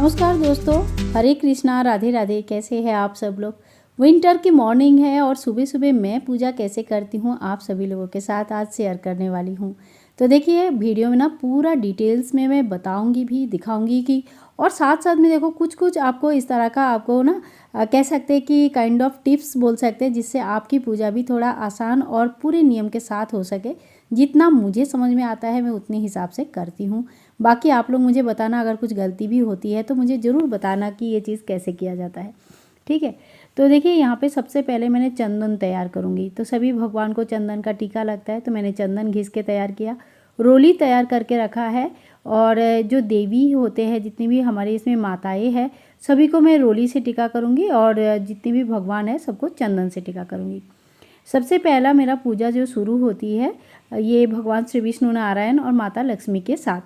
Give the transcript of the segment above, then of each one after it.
नमस्कार दोस्तों, हरे कृष्णा, राधे राधे। कैसे हैं आप सब लोग। विंटर की मॉर्निंग है और सुबह सुबह मैं पूजा कैसे करती हूँ आप सभी लोगों के साथ आज शेयर करने वाली हूँ। तो देखिए वीडियो में ना पूरा डिटेल्स में मैं बताऊँगी भी, दिखाऊँगी कि और साथ साथ में देखो कुछ कुछ आपको इस तरह का आपको ना कह सकते हैं कि काइंड ऑफ टिप्स बोल सकते हैं, जिससे आपकी पूजा भी थोड़ा आसान और पूरे नियम के साथ हो सके। जितना मुझे समझ में आता है मैं उतने हिसाब से करती हूँ। बाकी आप लोग मुझे बताना, अगर कुछ गलती भी होती है तो मुझे ज़रूर बताना कि ये चीज़ कैसे किया जाता है। ठीक है। तो देखिए यहाँ पे सबसे पहले मैंने चंदन तैयार करूँगी। तो सभी भगवान को चंदन का टीका लगता है, तो मैंने चंदन घिस के तैयार किया। रोली तैयार करके रखा है। और जो देवी होते हैं, जितनी भी हमारे इसमें माताएँ हैं, सभी को मैं रोली से टीका करूँगी और जितने भी भगवान हैं सबको चंदन से टीका करूँगी। सबसे पहला मेरा पूजा जो शुरू होती है ये भगवान श्री विष्णु नारायण और माता लक्ष्मी के साथ।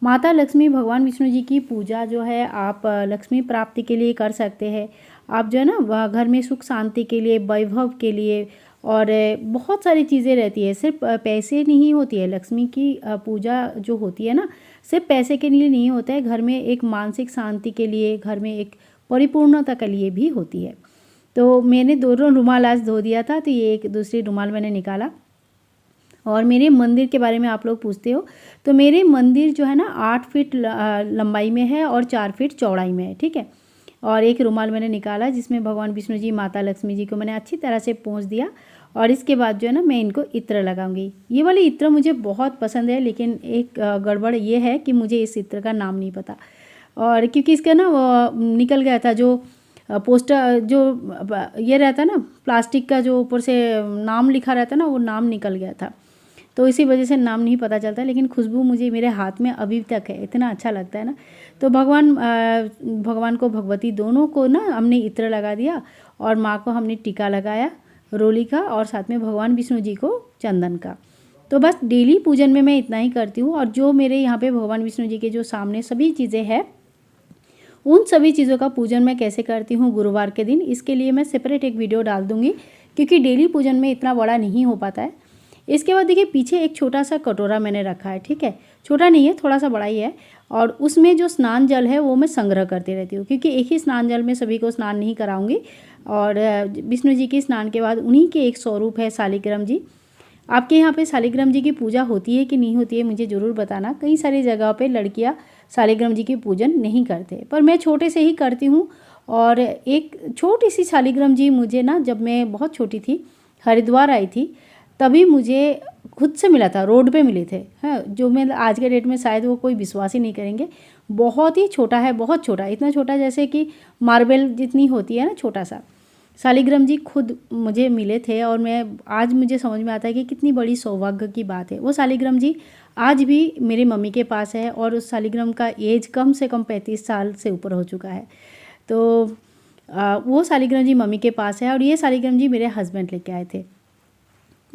माता लक्ष्मी, भगवान विष्णु जी की पूजा जो है आप लक्ष्मी प्राप्ति के लिए कर सकते हैं। आप जो है ना घर में सुख शांति के लिए, वैभव के लिए, और बहुत सारी चीज़ें रहती है। सिर्फ पैसे नहीं होती है लक्ष्मी की पूजा जो होती है ना, सिर्फ पैसे के लिए नहीं होता है। घर में एक मानसिक शांति के लिए, घर में एक परिपूर्णता के लिए भी होती है। तो मैंने दोनों रुमाल आज धो दिया था, तो ये एक दूसरी रुमाल मैंने निकाला। और मेरे मंदिर के बारे में आप लोग पूछते हो, तो मेरे मंदिर जो है ना 8 फीट लंबाई में है और 4 फीट चौड़ाई में है। ठीक है। और एक रुमाल मैंने निकाला जिसमें भगवान विष्णु जी, माता लक्ष्मी जी को मैंने अच्छी तरह से पोंछ दिया। और इसके बाद जो है ना मैं इनको इत्र लगाऊंगी। ये वाली इत्र मुझे बहुत पसंद है, लेकिन एक गड़बड़ ये है कि मुझे इस इत्र का नाम नहीं पता। और क्योंकि इसका ना वो निकल गया था जो पोस्टर, जो ये रहता है ना प्लास्टिक का, जो ऊपर से नाम लिखा रहता है ना, वो नाम निकल गया था, तो इसी वजह से नाम नहीं पता चलता। लेकिन खुशबू मुझे मेरे हाथ में अभी तक है, इतना अच्छा लगता है ना। तो भगवान को, भगवती दोनों को ना हमने इत्र लगा दिया और माँ को हमने टीका लगाया रोली का, और साथ में भगवान विष्णु जी को चंदन का। तो बस डेली पूजन में मैं इतना ही करती हूँ। और जो मेरे यहाँ पे भगवान विष्णु जी के जो सामने सभी चीज़ें हैं, उन सभी चीज़ों का पूजन मैं कैसे करती हूँ गुरुवार के दिन, इसके लिए मैं सेपरेट एक वीडियो डाल दूँगी, क्योंकि डेली पूजन में इतना बड़ा नहीं हो पाता है। इसके बाद देखिए पीछे एक छोटा सा कटोरा मैंने रखा है। ठीक है, छोटा नहीं है, थोड़ा सा बड़ा ही है। और उसमें जो स्नान जल है वो मैं संग्रह करती रहती हूँ, क्योंकि एक ही स्नान जल में सभी को स्नान नहीं कराऊंगी। और विष्णु जी के स्नान के बाद उन्हीं के एक स्वरूप है शालिग्राम जी। आपके यहाँ पे शालिग्राम जी की पूजा होती है कि नहीं होती है मुझे ज़रूर बताना। कई सारी जगह पे लड़कियाँ शालिग्राम जी की पूजन नहीं करते, पर मैं छोटे से ही करती हूँ। और एक छोटी सी शालिग्राम जी मुझे ना, जब मैं बहुत छोटी थी, हरिद्वार आई थी, तभी मुझे खुद से मिला था, रोड पे मिले थे। हाँ, जो मैं आज के डेट में शायद वो कोई विश्वास ही नहीं करेंगे। बहुत ही छोटा है, बहुत छोटा, इतना छोटा जैसे कि मार्बल जितनी होती है ना, छोटा सा शालिग्राम जी खुद मुझे मिले थे। और मैं आज मुझे समझ में आता है कि कितनी बड़ी सौभाग्य की बात है। वो शालिग्राम जी आज भी मेरी मम्मी के पास है, और उस शालिग्राम का एज कम से कम 35 साल से ऊपर हो चुका है। तो वो शालिग्राम जी मम्मी के पास है, और ये शालिग्राम जी मेरे हस्बैंड लेके आए थे,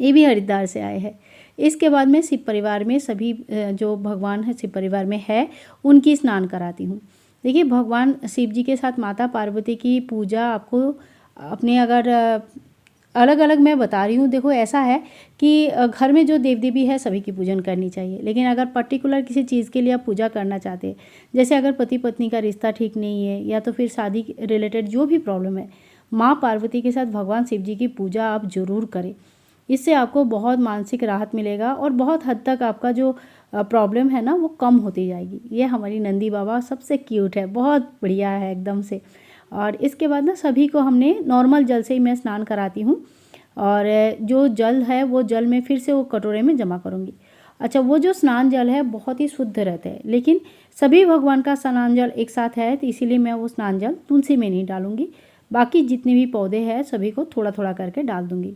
ये भी हरिद्वार से आए हैं। इसके बाद मैं शिव परिवार में सभी जो भगवान है शिव परिवार में है उनकी स्नान कराती हूँ। देखिए भगवान शिव जी के साथ माता पार्वती की पूजा आपको अपने, अगर अलग अलग मैं बता रही हूँ, देखो ऐसा है कि घर में जो देव देवी है सभी की पूजन करनी चाहिए। लेकिन अगर पर्टिकुलर किसी चीज़ के लिए आप पूजा करना चाहते हैं, जैसे अगर पति पत्नी का रिश्ता ठीक नहीं है, या तो फिर शादी रिलेटेड जो भी प्रॉब्लम है, माँ पार्वती के साथ भगवान शिव जी की पूजा आप ज़रूर करें। इससे आपको बहुत मानसिक राहत मिलेगा, और बहुत हद तक आपका जो प्रॉब्लम है ना वो कम होती जाएगी। ये हमारी नंदी बाबा सबसे क्यूट है, बहुत बढ़िया है एकदम से। और इसके बाद ना सभी को हमने नॉर्मल जल से ही मैं स्नान कराती हूँ। और जो जल है वो जल में फिर से वो कटोरे में जमा करूँगी। अच्छा, वो जो स्नान जल है बहुत ही शुद्ध रहता है, लेकिन सभी भगवान का स्नान जल एक साथ है, तो इसीलिए मैं वो स्नान जल तुलसी में नहीं डालूँगी। बाकी जितने भी पौधे हैं सभी को थोड़ा थोड़ा करके डाल दूँगी।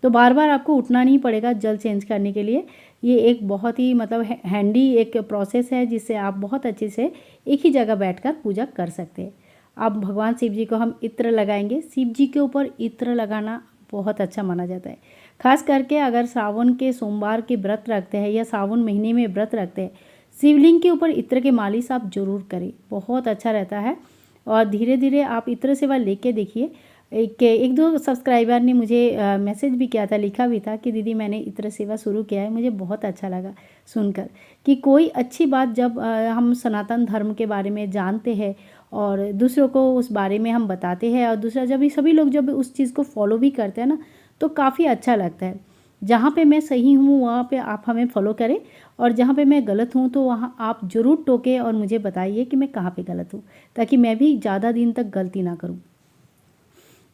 तो बार बार आपको उठना नहीं पड़ेगा जल चेंज करने के लिए। ये एक बहुत ही मतलब हैंडी एक प्रोसेस है, जिससे आप बहुत अच्छे से एक ही जगह बैठकर पूजा कर सकते हैं। अब भगवान शिव जी को हम इत्र लगाएंगे। शिव जी के ऊपर इत्र लगाना बहुत अच्छा माना जाता है, खास करके अगर सावन के सोमवार के व्रत रखते हैं या सावन महीने में व्रत रखते हैं, शिवलिंग के ऊपर इत्र के मालिश आप जरूर करें, बहुत अच्छा रहता है। और धीरे धीरे आप इत्र सेवा लेके देखिए। एक दो सब्सक्राइबर ने मुझे मैसेज भी किया था, लिखा भी था कि दीदी मैंने इत्र सेवा शुरू किया है। मुझे बहुत अच्छा लगा सुनकर कि कोई अच्छी बात, जब हम सनातन धर्म के बारे में जानते हैं और दूसरों को उस बारे में हम बताते हैं। और दूसरा, जब सभी लोग जब उस चीज़ को फॉलो भी करते हैं ना, तो काफ़ी अच्छा लगता है। जहाँ पे मैं सही हूँ वहाँ पे आप हमें फॉलो करें, और जहाँ पे मैं गलत हूँ तो वहाँ आप ज़रूर टोकें और मुझे बताइए कि मैं कहाँ पे गलत हूँ, ताकि मैं भी ज़्यादा दिन तक गलती ना करूँ।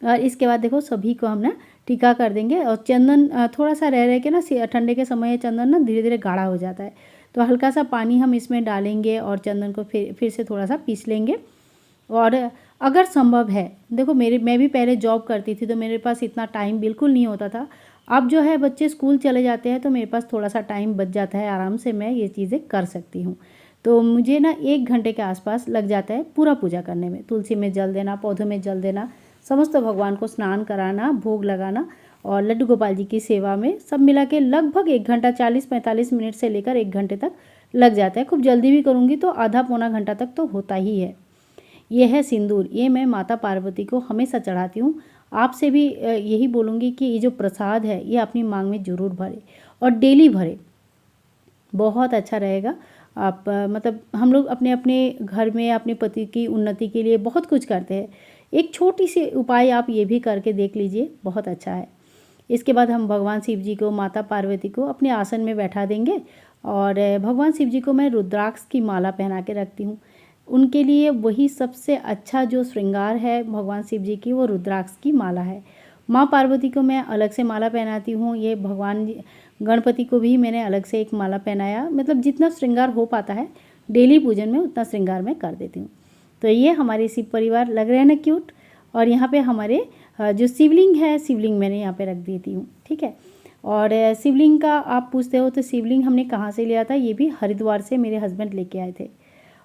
और इसके बाद देखो सभी को हम ना टीका कर देंगे। और चंदन थोड़ा सा रह के ना, ठंडे के समय चंदन ना धीरे धीरे गाढ़ा हो जाता है, तो हल्का सा पानी हम इसमें डालेंगे और चंदन को फिर से थोड़ा सा पीस लेंगे। और अगर संभव है, देखो मैं भी पहले जॉब करती थी तो मेरे पास इतना टाइम बिल्कुल नहीं होता था। अब जो है बच्चे स्कूल चले जाते हैं तो मेरे पास थोड़ा सा टाइम बच जाता है, आराम से मैं ये चीज़ें कर सकती हूँ। तो मुझे ना 1 घंटे के आसपास लग जाता है पूरा पूजा करने में। तुलसी में जल देना, पौधों में जल देना, समस्त भगवान को स्नान कराना, भोग लगाना और लड्डू गोपाल जी की सेवा में सब मिला के लगभग 1 घंटा 40-45 मिनट से लेकर 1 घंटे तक लग जाता है। खूब जल्दी भी करूँगी तो आधा पौना घंटा तक तो होता ही है। ये है सिंदूर, ये मैं माता पार्वती को हमेशा चढ़ाती हूँ। आपसे भी यही बोलूँगी कि ये जो प्रसाद है ये अपनी मांग में ज़रूर भरें और डेली भरें, बहुत अच्छा रहेगा। आप मतलब हम लोग अपने अपने घर में अपने पति की उन्नति के लिए बहुत कुछ करते हैं। एक छोटी सी उपाय आप ये भी करके देख लीजिए, बहुत अच्छा है। इसके बाद हम भगवान शिव जी को, माता पार्वती को अपने आसन में बैठा देंगे। और भगवान शिव जी को मैं रुद्राक्ष की माला पहना के रखती हूँ। उनके लिए वही सबसे अच्छा जो श्रृंगार है भगवान शिव जी की, वो रुद्राक्ष की माला है। माँ पार्वती को मैं अलग से माला पहनाती हूँ। ये भगवान गणपति को भी मैंने अलग से एक माला पहनाया। मतलब जितना श्रृंगार हो पाता है डेली पूजन में उतना श्रृंगार मैं कर देती हूँ। तो ये हमारे शिव परिवार लग रहे हैं ना क्यूट। और यहाँ पे हमारे जो शिवलिंग है, शिवलिंग मैंने यहाँ पे रख देती हूँ, ठीक है। और शिवलिंग का आप पूछते हो तो शिवलिंग हमने कहाँ से लिया था, ये भी हरिद्वार से मेरे हस्बैंड लेके आए थे।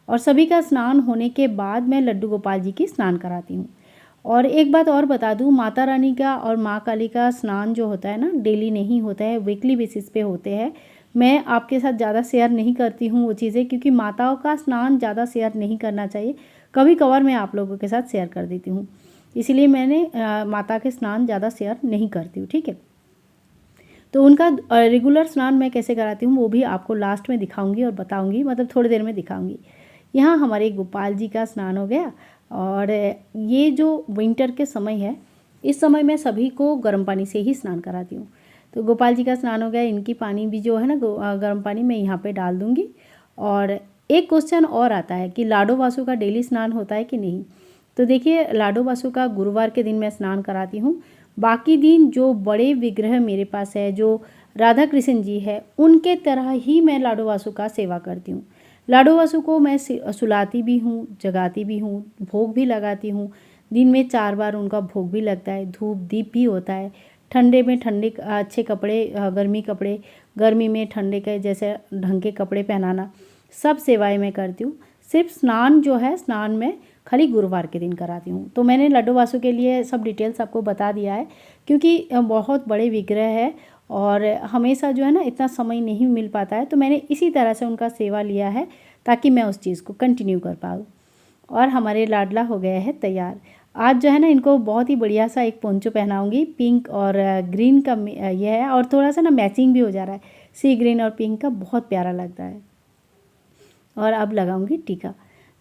और सभी का स्नान होने के बाद मैं लड्डू गोपाल जी की स्नान कराती हूँ। और एक बात और बता दूँ, माता रानी का और माँ काली का स्नान जो होता है ना, डेली नहीं होता है, वीकली बेसिस पे होते हैं। मैं आपके साथ ज़्यादा शेयर नहीं करती हूँ वो चीज़ें, क्योंकि माताओं का स्नान ज़्यादा शेयर नहीं करना चाहिए। कभी कभार मैं आप लोगों के साथ शेयर कर देती हूँ, इसीलिए मैंने माता के स्नान ज़्यादा शेयर नहीं करती हूँ, ठीक है। तो उनका रेगुलर स्नान मैं कैसे कराती हूँ वो भी आपको लास्ट में दिखाऊंगी और बताऊंगी, मतलब थोड़ी देर में दिखाऊंगी। यहाँ हमारे गोपाल जी का स्नान हो गया। और ये जो विंटर के समय है, इस समय मैं सभी को गर्म पानी से ही स्नान कराती हूँ। तो गोपाल जी का स्नान हो गया, इनकी पानी भी जो है ना गर्म पानी मैं यहाँ पे डाल दूँगी। और एक क्वेश्चन और आता है कि लाडो वासु का डेली स्नान होता है कि नहीं। तो देखिए, लाडो वासु का गुरुवार के दिन मैं स्नान कराती हूँ। बाकी दिन जो बड़े विग्रह मेरे पास है, जो राधा कृष्ण जी है, उनके तरह ही मैं लाडो वासु का सेवा करती हूँ। लाडो वासु को मैं सुलाती भी हूँ, जगाती भी हूँ, भोग भी लगाती हूँ। दिन में 4 बार उनका भोग भी लगता है, धूप दीप भी होता है। ठंडे में ठंडे अच्छे कपड़े, गर्मी कपड़े, गर्मी में ठंडे के जैसे ढंग के कपड़े पहनाना, सब सेवाएं मैं करती हूँ। सिर्फ स्नान जो है, स्नान में खाली गुरुवार के दिन कराती हूँ। तो मैंने लड्डू वासु के लिए सब डिटेल्स आपको बता दिया है, क्योंकि बहुत बड़े विग्रह है और हमेशा जो है ना इतना समय नहीं मिल पाता है। तो मैंने इसी तरह से उनका सेवा लिया है ताकि मैं उस चीज़ को कंटिन्यू कर पाऊँ। और हमारे लाडला हो गए हैं तैयार। आज जो है ना इनको बहुत ही बढ़िया सा एक पोंचो पहनाऊँगी, पिंक और ग्रीन का ये है, और थोड़ा सा ना मैचिंग भी हो जा रहा है, सी ग्रीन और पिंक का, बहुत प्यारा लगता है। और अब लगाऊंगी टीका।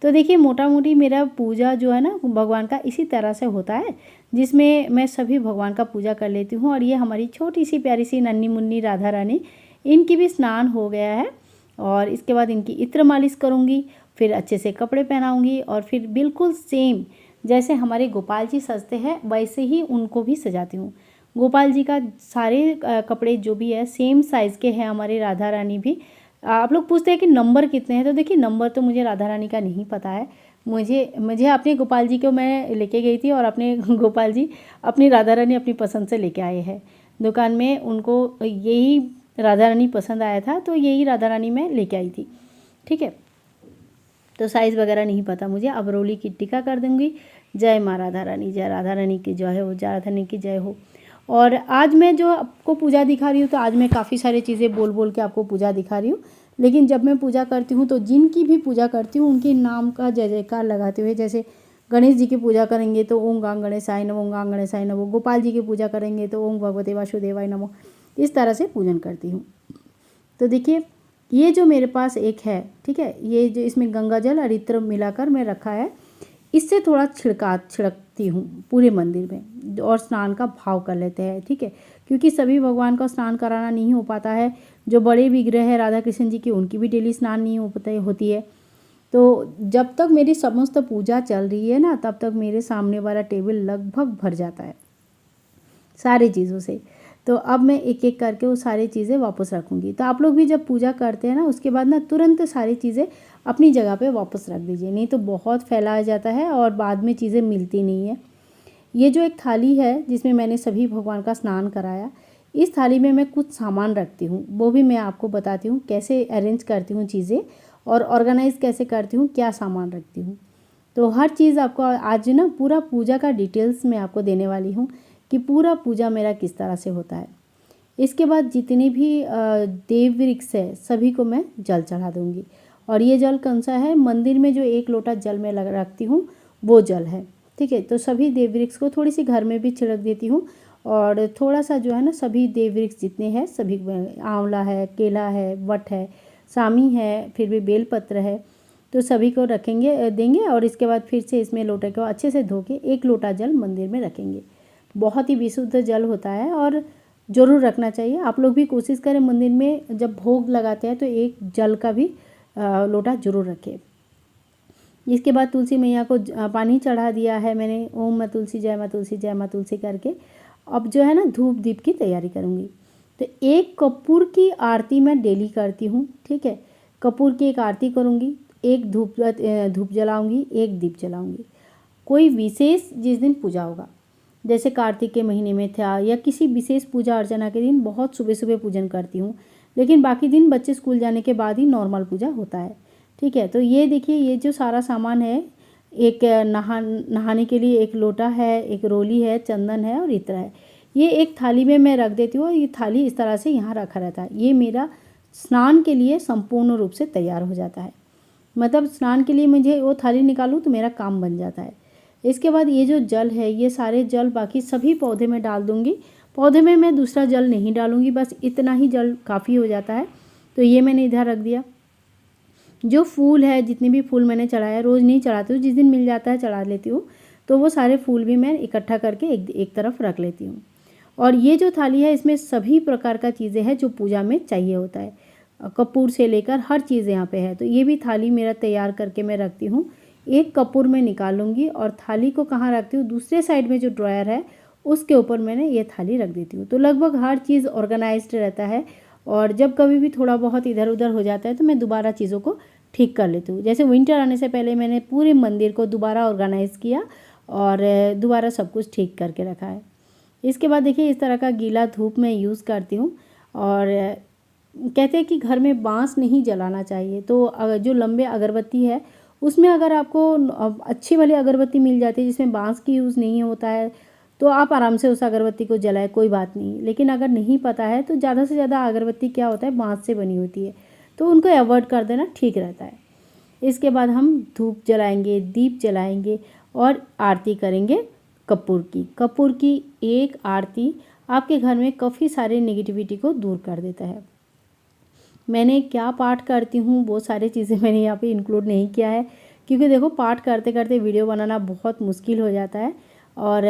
तो देखिए, मोटा मोटी मेरा पूजा जो है ना भगवान का इसी तरह से होता है, जिसमें मैं सभी भगवान का पूजा कर लेती हूँ। और ये हमारी छोटी सी प्यारी सी नन्ही मुन्नी राधा रानी, इनकी भी स्नान हो गया है। और इसके बाद इनकी इत्र मालिश करूँगी, फिर अच्छे से कपड़े पहनाऊँगी, और फिर बिल्कुल सेम जैसे हमारे गोपाल जी सजते हैं वैसे ही उनको भी सजाती हूँ। गोपाल जी का सारे कपड़े जो भी है सेम साइज़ के हैं, हमारी राधा रानी भी। आप लोग पूछते हैं कि नंबर कितने हैं, तो देखिए नंबर तो मुझे राधा रानी का नहीं पता है। मुझे अपने गोपाल जी को मैं लेके गई थी, और अपने गोपाल जी अपनी राधा रानी अपनी पसंद से लेके आए हैं दुकान में। उनको यही राधा रानी पसंद आया था, तो यही राधा रानी मैं लेके आई थी, ठीक है। तो साइज़ वगैरह नहीं पता मुझे। अब रोली की टीका कर दूँगी। जय माँ राधा रानी, जय राधा रानी की जय हो, जय राधा रानी की जय हो। और आज मैं जो आपको पूजा दिखा रही हूँ, तो आज मैं काफ़ी सारी चीज़ें बोल बोल के आपको पूजा दिखा रही हूँ। लेकिन जब मैं पूजा करती हूँ तो जिनकी भी पूजा करती हूँ उनके नाम का जय जयकार लगाते हुए, जैसे गणेश जी की पूजा करेंगे तो ओम गांग गणेशाय नमो, ओम गांग गणेशाय नमो। गोपाल जी की पूजा करेंगे तो ओम भगवते वासुदेवाय नमो। इस तरह से पूजन करती हूँ। तो देखिए, ये जो मेरे पास एक है, ठीक है, ये जो इसमें गंगा जल और इत्र मिलाकर मैं रखा है, इससे थोड़ा छिड़कती हूँ पूरे मंदिर में और स्नान का भाव कर लेते हैं, ठीक है। क्योंकि सभी भगवान का स्नान कराना नहीं हो पाता है। जो बड़े विग्रह है राधा कृष्ण जी की, उनकी भी डेली स्नान नहीं होती है। तो जब तक मेरी समस्त पूजा चल रही है ना, तब तक मेरे सामने वाला टेबल लगभग भर जाता है सारी चीज़ों से। तो अब मैं एक एक करके वो सारी चीज़ें वापस रखूँगी। तो आप लोग भी जब पूजा करते हैं ना, उसके बाद ना तुरंत सारी चीज़ें अपनी जगह पे वापस रख दीजिए, नहीं तो बहुत फैला जाता है और बाद में चीज़ें मिलती नहीं है। ये जो एक थाली है जिसमें मैंने सभी भगवान का स्नान कराया, इस थाली में मैं कुछ सामान रखती हूँ, वो भी मैं आपको बताती हूँ कैसे अरेंज करती हूँ चीज़ें और ऑर्गेनाइज़ कैसे करती हूँ, क्या सामान रखती हूँ। तो हर चीज़ आपको आज ना पूरा पूजा का डिटेल्स मैं आपको देने वाली हूँ कि पूरा पूजा मेरा किस तरह से होता है। इसके बाद जितने भी देव वृक्ष है सभी को मैं जल चढ़ा दूँगी। और ये जल कौन सा है, मंदिर में जो 1 लोटा जल मैं रखती हूँ वो जल है, ठीक है। तो सभी देव वृक्ष को थोड़ी सी घर में भी छिड़क देती हूँ और थोड़ा सा जो है ना सभी देव वृक्ष जितने हैं सभी, आंवला है, केला है, वट है, सामी है, फिर भी बेलपत्र है, तो सभी को रखेंगे देंगे। और इसके बाद फिर से इसमें लोटे को अच्छे से धो के 1 लोटा जल मंदिर में रखेंगे। बहुत ही विशुद्ध जल होता है और ज़रूर रखना चाहिए। आप लोग भी कोशिश करें मंदिर में जब भोग लगाते हैं तो एक जल का भी लोटा ज़रूर रखें। इसके बाद तुलसी मैया को पानी चढ़ा दिया है मैंने, ओम माँ तुलसी जय माँ तुलसी जय माँ तुलसी करके। अब जो है ना धूप दीप की तैयारी करूँगी। तो 1 कपूर की आरती मैं डेली करती हूँ, ठीक है। कपूर की एक आरती करूँगी, 1 धूप जलाऊँगी, 1 दीप जलाऊँगी। कोई विशेष जिस दिन पूजा होगा, जैसे कार्तिक के महीने में था या किसी विशेष पूजा अर्चना के दिन बहुत सुबह सुबह पूजन करती हूँ, लेकिन बाकी दिन बच्चे स्कूल जाने के बाद ही नॉर्मल पूजा होता है, ठीक है। तो ये देखिए, ये जो सारा सामान है, एक नहाने के लिए 1 लोटा है, 1 रोली है, चंदन है और इत्र है। ये एक थाली में मैं रख देती हूँ और ये थाली इस तरह से यहाँ रखा रहता है। ये मेरा स्नान के लिए संपूर्ण रूप से तैयार हो जाता है। मतलब स्नान के लिए मुझे वो थाली निकालूँ तो मेरा काम बन जाता है। इसके बाद ये जो जल है, ये सारे जल बाकी सभी पौधे में डाल दूँगी। पौधे में मैं दूसरा जल नहीं डालूँगी, बस इतना ही जल काफ़ी हो जाता है। तो ये मैंने इधर रख दिया। जो फूल है, जितने भी फूल मैंने चढ़ाया, रोज़ नहीं चढ़ाती हूँ, जिस दिन मिल जाता है चढ़ा लेती हूँ। तो वो सारे फूल भी मैं इकट्ठा करके एक तरफ रख लेती हूँ। और ये जो थाली है, इसमें सभी प्रकार का चीज़ें हैं जो पूजा में चाहिए होता है। कपूर से लेकर हर चीज़ यहाँ पे है। तो ये भी थाली मेरा तैयार करके मैं रखती हूँ। 1 कपूर में निकालूंगी और थाली को कहाँ रखती हूँ, दूसरे साइड में जो ड्रॉयर है उसके ऊपर मैंने ये थाली रख देती हूँ। तो लगभग हर चीज़ ऑर्गेनाइज्ड रहता है और जब कभी भी थोड़ा बहुत इधर उधर हो जाता है तो मैं दोबारा चीज़ों को ठीक कर लेती हूँ। जैसे विंटर आने से पहले मैंने पूरे मंदिर को दोबारा ऑर्गेनाइज़ किया और दोबारा सब कुछ ठीक करके रखा है। इसके बाद देखिए, इस तरह का गीला धूप मैं यूज़ करती हूँ। और कहते हैं कि घर में बांस नहीं जलाना चाहिए। तो जो लंबे अगरबत्ती है उसमें अगर आपको अच्छी वाली अगरबत्ती मिल जाती है जिसमें बांस की यूज़ नहीं होता है, तो आप आराम से उस अगरबत्ती को जलाएं, कोई बात नहीं। लेकिन अगर नहीं पता है तो ज़्यादा से ज़्यादा अगरबत्ती क्या होता है, बांस से बनी होती है, तो उनको अवॉइड कर देना ठीक रहता है। इसके बाद हम धूप जलाएंगे, दीप जलाएंगे और आरती करेंगे कपूर की। कपूर की एक आरती आपके घर में काफ़ी सारे नेगेटिविटी को दूर कर देता है। मैंने क्या पाठ करती हूँ वो सारी चीज़ें मैंने यहाँ पे इंक्लूड नहीं किया है, क्योंकि देखो पाठ करते करते वीडियो बनाना बहुत मुश्किल हो जाता है। और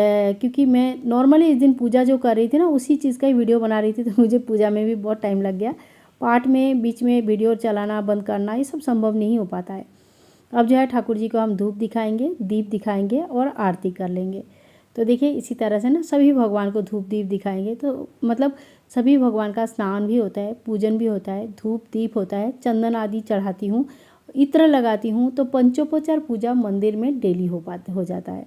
क्योंकि मैं नॉर्मली इस दिन पूजा जो कर रही थी ना, उसी चीज़ का ही वीडियो बना रही थी, तो मुझे पूजा में भी बहुत टाइम लग गया। पाठ में बीच में वीडियो चलाना बंद करना ये सब संभव नहीं हो पाता है। अब जो है ठाकुर जी को हम धूप दिखाएंगे, दीप दिखाएंगे और आरती कर लेंगे। तो देखिए, इसी तरह से ना सभी भगवान को धूप दीप दिखाएंगे, तो मतलब सभी भगवान का स्नान भी होता है, पूजन भी होता है, धूप दीप होता है, चंदन आदि चढ़ाती हूँ, इत्र लगाती हूँ। तो पंचोपचार पूजा मंदिर में डेली हो जाता है।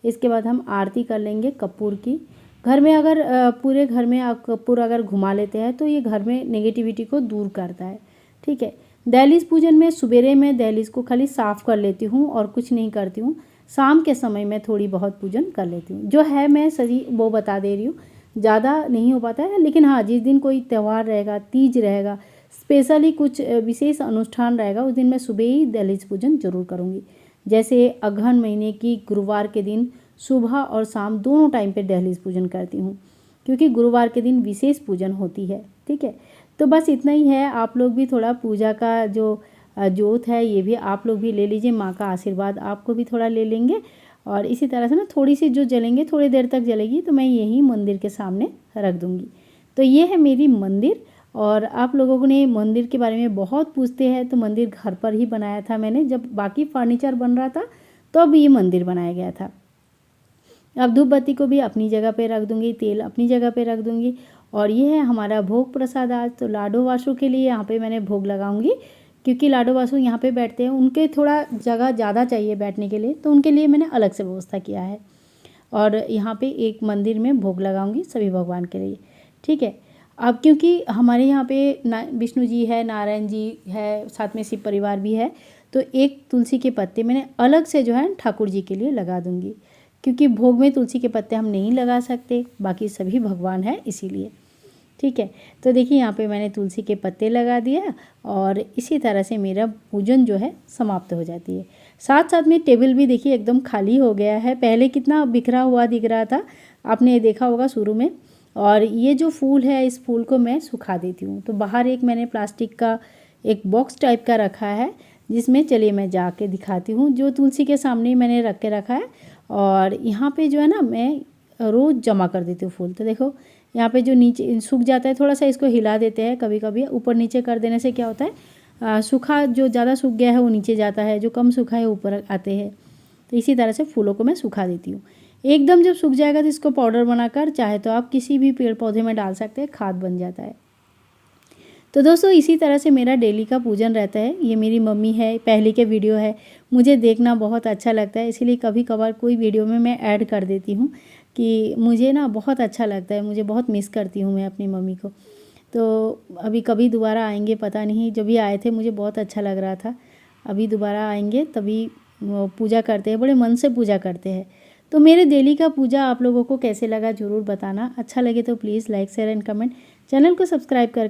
इसके बाद हम आरती कर लेंगे कपूर की। घर में अगर पूरे घर में आप कपूर अगर घुमा लेते हैं तो ये घर में नेगेटिविटी को दूर करता है, ठीक है। दहलीज पूजन में सुबेरे में दहलीज को खाली साफ़ कर लेती हूँ और कुछ नहीं करती हूँ। शाम के समय में थोड़ी बहुत पूजन कर लेती हूँ, जो है मैं सही वो बता दे रही हूँ। ज़्यादा नहीं हो पाता है, लेकिन हाँ, जिस दिन कोई त्यौहार रहेगा, तीज रहेगा, स्पेशली कुछ विशेष अनुष्ठान रहेगा, उस दिन मैं सुबह ही दहलीज पूजन जरूर करूँगी। जैसे अगहन महीने की गुरुवार के दिन सुबह और शाम दोनों टाइम पे दहलीज पूजन करती हूँ, क्योंकि गुरुवार के दिन विशेष पूजन होती है, ठीक है। तो बस इतना ही है। आप लोग भी थोड़ा पूजा का जो जोत है ये भी आप लोग भी ले लीजिए, माँ का आशीर्वाद आपको भी थोड़ा ले लेंगे। और इसी तरह से ना थोड़ी सी जो जलेंगे, थोड़ी देर तक जलेगी, तो मैं यहीं मंदिर के सामने रख दूँगी। तो ये है मेरी मंदिर। और आप लोगों ने मंदिर के बारे में बहुत पूछते हैं, तो मंदिर घर पर ही बनाया था मैंने, जब बाकी फर्नीचर बन रहा था तो अब ये मंदिर बनाया गया था। अब धूप बत्ती को भी अपनी जगह पे रख दूँगी, तेल अपनी जगह पे रख दूँगी। और ये है हमारा भोग प्रसाद आज। तो लाडो वासु के लिए यहाँ पे मैंने भोग लगाऊंगी, क्योंकि लाडो वासु यहाँ पे बैठते हैं, उनके थोड़ा जगह ज़्यादा चाहिए बैठने के लिए, तो उनके लिए मैंने अलग से व्यवस्था किया है। और यहाँ पे एक मंदिर में भोग लगाऊंगी सभी भगवान के लिए, ठीक है। अब क्योंकि हमारे यहाँ पे विष्णु जी है, नारायण जी है, साथ में शिव परिवार भी है, तो एक तुलसी के पत्ते मैंने अलग से जो है ठाकुर जी के लिए लगा दूँगी, क्योंकि भोग में तुलसी के पत्ते हम नहीं लगा सकते, बाकी सभी भगवान है इसीलिए, ठीक है। तो देखिए यहाँ पे मैंने तुलसी के पत्ते लगा दिया, और इसी तरह से मेरा पूजन जो है समाप्त हो जाती है। साथ साथ में टेबल भी देखिए एकदम खाली हो गया है, पहले कितना बिखरा हुआ दिख रहा था, आपने ये देखा होगा शुरू में। और ये जो फूल है, इस फूल को मैं सुखा देती हूँ। तो बाहर एक मैंने प्लास्टिक का एक बॉक्स टाइप का रखा है, जिसमें चलिए मैं जाके दिखाती हूँ, जो तुलसी के सामने मैंने रख के रखा है। और यहाँ पे जो है ना, मैं रोज़ जमा कर देती हूँ फूल। तो देखो यहाँ पे जो नीचे सूख जाता है, थोड़ा सा इसको हिला देते हैं कभी कभी, ऊपर नीचे कर देने से क्या होता है, सूखा जो ज़्यादा सूख गया है वो नीचे जाता है, जो कम सूखा है ऊपर आते हैं। तो इसी तरह से फूलों को मैं सुखा देती हूँ। एकदम जब सूख जाएगा तो इसको पाउडर बनाकर चाहे तो आप किसी भी पेड़ पौधे में डाल सकते हैं, खाद बन जाता है। तो दोस्तों इसी तरह से मेरा डेली का पूजन रहता है। ये मेरी मम्मी है, पहले के वीडियो है, मुझे देखना बहुत अच्छा लगता है, इसीलिए कभी कभार कोई वीडियो में मैं ऐड कर देती हूँ, कि मुझे ना बहुत अच्छा लगता है, मुझे बहुत मिस करती हूँ मैं अपनी मम्मी को। तो अभी कभी दोबारा आएंगे पता नहीं, जब भी आए थे मुझे बहुत अच्छा लग रहा था, अभी दोबारा आएंगे तभी पूजा करते हैं, बड़े मन से पूजा करते हैं। तो मेरे डेली का पूजा आप लोगों को कैसे लगा ज़रूर बताना, अच्छा लगे तो please like share and comment, channel को सब्सक्राइब करके